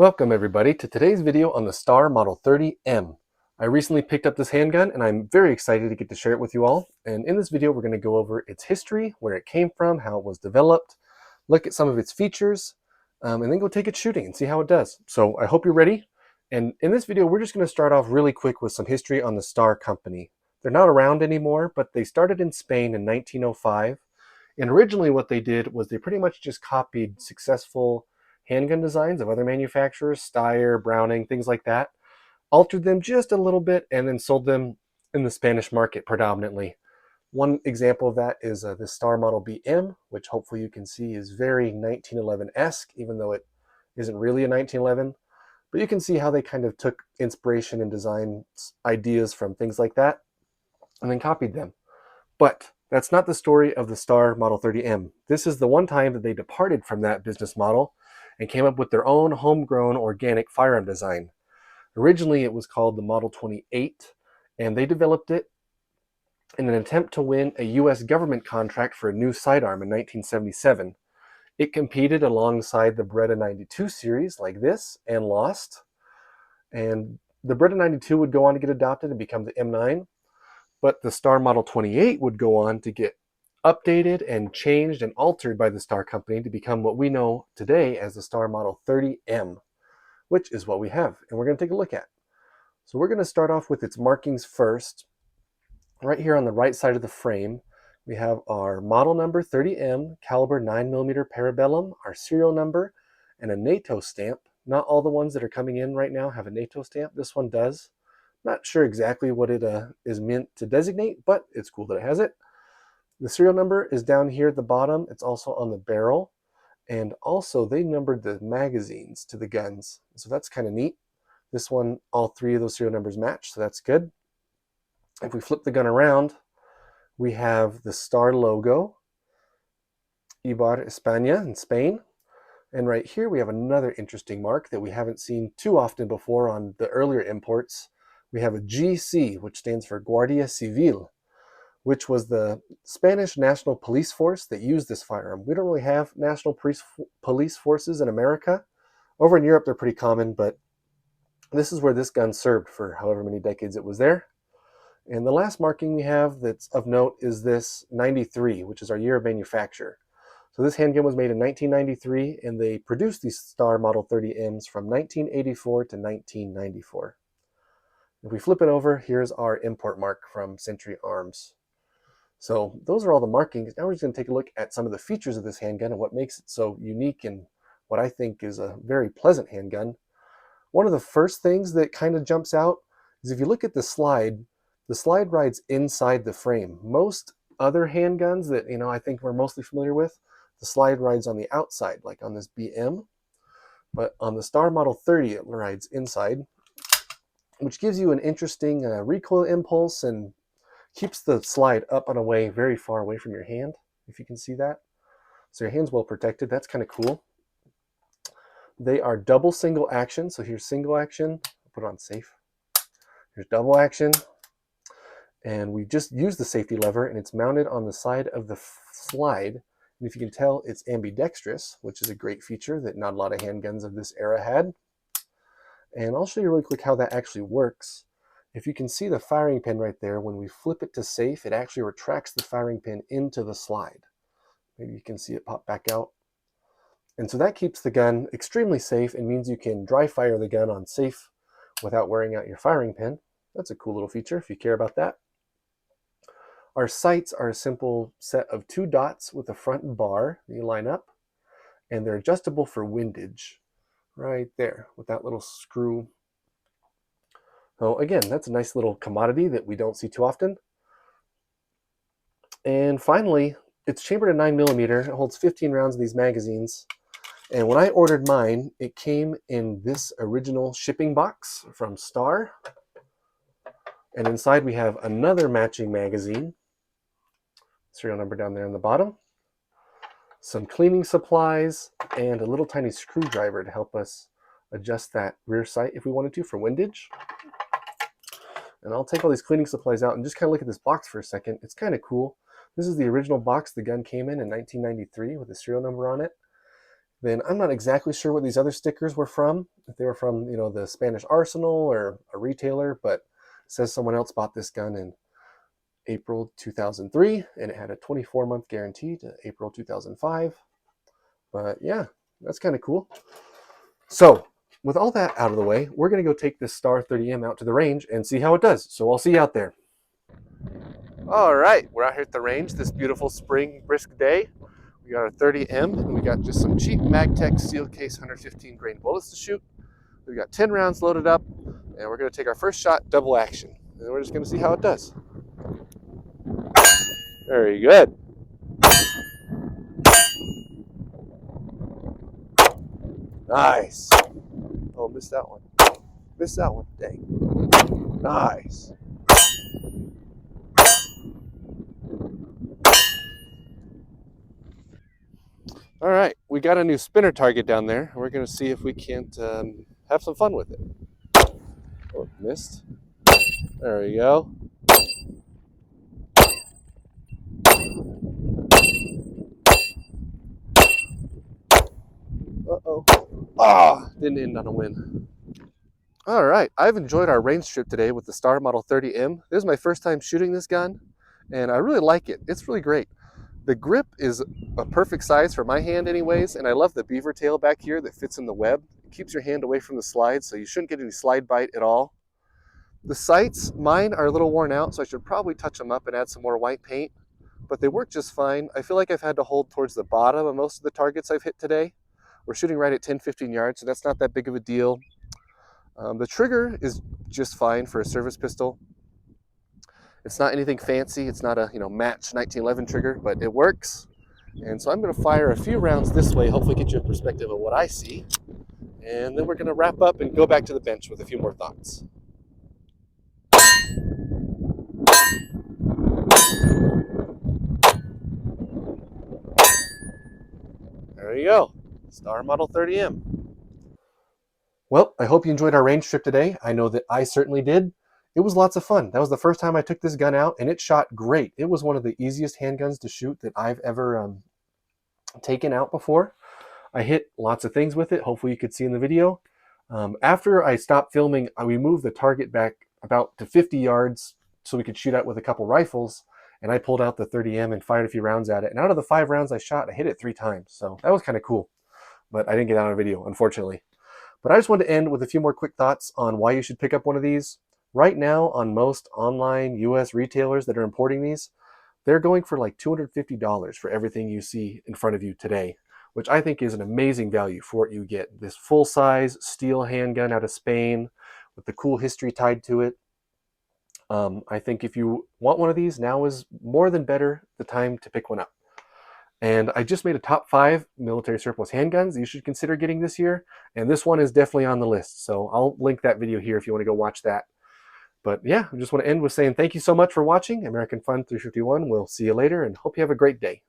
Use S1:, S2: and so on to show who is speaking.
S1: Welcome everybody to today's video on the Star Model 30M. I recently picked up this handgun and I'm very excited to get to share it with you all. And in this video we're going to go over its history, where it came from, how it was developed, look at some of its features, and then go take it shooting and see how it does. So I hope you're ready. And in this video we're just going to start off really quick with some history on the Star company. They're not around anymore, but they started in Spain in 1905. And originally what they did was they pretty much just copied successful handgun designs of other manufacturers, Steyr, Browning, things like that, altered them just a little bit, and then sold them in the Spanish market predominantly. One example of that is this Star Model BM, which hopefully you can see is very 1911-esque, even though it isn't really a 1911. But you can see how they kind of took inspiration and design ideas from things like that, and then copied them. But that's not the story of the Star Model 30M. This is the one time that they departed from that business model and came up with their own homegrown organic firearm design. Originally, it was called the Model 28, and they developed it in an attempt to win a US government contract for a new sidearm in 1977. It competed alongside the Beretta 92 series like this and lost. And the Beretta 92 would go on to get adopted and become the M9, but the Star Model 28 would go on to get updated and changed and altered by the Star company to become what we know today as the Star Model 30M, which is what we have, and we're going to take a look at. So we're going to start off with its markings first. Right here on the right side of the frame, we have our model number 30M, caliber 9mm parabellum, our serial number, and a NATO stamp. Not all the ones that are coming in right now have a NATO stamp. This one does. Not sure exactly what it is meant to designate, but it's cool that it has it. The serial number is down here at the bottom. It's also on the barrel. And also they numbered the magazines to the guns. So that's kind of neat. This one, all three of those serial numbers match, so that's good. If we flip the gun around, we have the Star logo, Ibar España in Spain. And right here we have another interesting mark that we haven't seen too often before on the earlier imports. We have a GC, which stands for Guardia Civil, which was the Spanish National Police Force that used this firearm. We don't really have national police forces in America. Over in Europe, they're pretty common, but this is where this gun served for however many decades it was there. And the last marking we have that's of note is this 93, which is our year of manufacture. So this handgun was made in 1993, and they produced these Star Model 30Ms from 1984 to 1994. If we flip it over, here's our import mark from Century Arms. So those are all the markings. Now we're just going to take a look at some of the features of this handgun and what makes it so unique and what I think is a very pleasant handgun. One of the first things that kind of jumps out is if you look at the slide rides inside the frame. Most other handguns that I think we're mostly familiar with, the slide rides on the outside, like on this BM. But on the Star Model 30, it rides inside, which gives you an interesting recoil impulse and keeps the slide up and away, very far away from your hand, if you can see that. So your hand's well protected. That's kind of cool. They are double single action. So here's single action. I'll put it on safe. Here's double action. And we just used the safety lever, and it's mounted on the side of the slide. And if you can tell, it's ambidextrous, which is a great feature that not a lot of handguns of this era had. And I'll show you really quick how that actually works. If you can see the firing pin right there, when we flip it to safe, it actually retracts the firing pin into the slide. Maybe you can see it pop back out. And so that keeps the gun extremely safe and means you can dry fire the gun on safe without wearing out your firing pin. That's a cool little feature if you care about that. Our sights are a simple set of two dots with a front bar that you line up, and they're adjustable for windage right there with that little screw. So again, that's a nice little commodity that we don't see too often. And finally, it's chambered at 9mm. It holds 15 rounds in these magazines. And when I ordered mine, it came in this original shipping box from Star. And inside we have another matching magazine. Serial number down there on the bottom. Some cleaning supplies and a little tiny screwdriver to help us adjust that rear sight if we wanted to for windage. And I'll take all these cleaning supplies out and just kind of look at this box for a second. It's kind of cool. This is the original box the gun came in 1993 with the serial number on it. Then I'm not exactly sure what these other stickers were from, if they were from, you know, the Spanish Arsenal or a retailer, but it says someone else bought this gun in April 2003, and it had a 24-month guarantee to April 2005. But yeah, that's kind of cool. So with all that out of the way, we're going to go take this Star 30M out to the range and see how it does. So I'll see you out there. All right, we're out here at the range this beautiful spring brisk day. We got our 30M, and we got just some cheap Magtech steel case 115 grain bullets to shoot. We've got 10 rounds loaded up, and we're going to take our first shot double action. And we're just going to see how it does. Very good. Nice. Oh, missed that one. Missed that one. Dang. Nice. All right, we got a new spinner target down there. We're going to see if we can't have some fun with it. Oh, missed. There we go. Uh-oh. Ah, didn't end on a win. All right, I've enjoyed our range trip today with the Star Model 30M. This is my first time shooting this gun, and I really like it. It's really great. The grip is a perfect size for my hand anyways, and I love the beaver tail back here that fits in the web. It keeps your hand away from the slide, so you shouldn't get any slide bite at all. The sights, mine are a little worn out, so I should probably touch them up and add some more white paint, but they work just fine. I feel like I've had to hold towards the bottom of most of the targets I've hit today. We're shooting right at 10-15 yards, so that's not that big of a deal. The trigger is just fine for a service pistol. It's not anything fancy. It's not a match 1911 trigger, but it works. And so I'm going to fire a few rounds this way, hopefully get you a perspective of what I see. And then we're going to wrap up and go back to the bench with a few more thoughts. There you go, Star Model 30M. Well, I hope you enjoyed our range trip today. I know that I certainly did. It was lots of fun. That was the first time I took this gun out, and it shot great. It was one of the easiest handguns to shoot that I've ever taken out before. I hit lots of things with it. Hopefully you could see in the video. After I stopped filming, we moved the target back about to 50 yards so we could shoot out with a couple rifles, and I pulled out the 30M and fired a few rounds at it. And out of the 5 rounds I shot, I hit it 3 times. So that was kind of cool, but I didn't get that on video, unfortunately. But I just wanted to end with a few more quick thoughts on why you should pick up one of these. Right now, on most online US retailers that are importing these, they're going for like $250 for everything you see in front of you today, which I think is an amazing value for what you get. This full-size steel handgun out of Spain with the cool history tied to it. I think if you want one of these, now is more than better the time to pick one up. And I just made a top 5 military surplus handguns you should consider getting this year. And this one is definitely on the list. So I'll link that video here if you want to go watch that. But yeah, I just want to end with saying thank you so much for watching. American Fun 351. We'll see you later and hope you have a great day.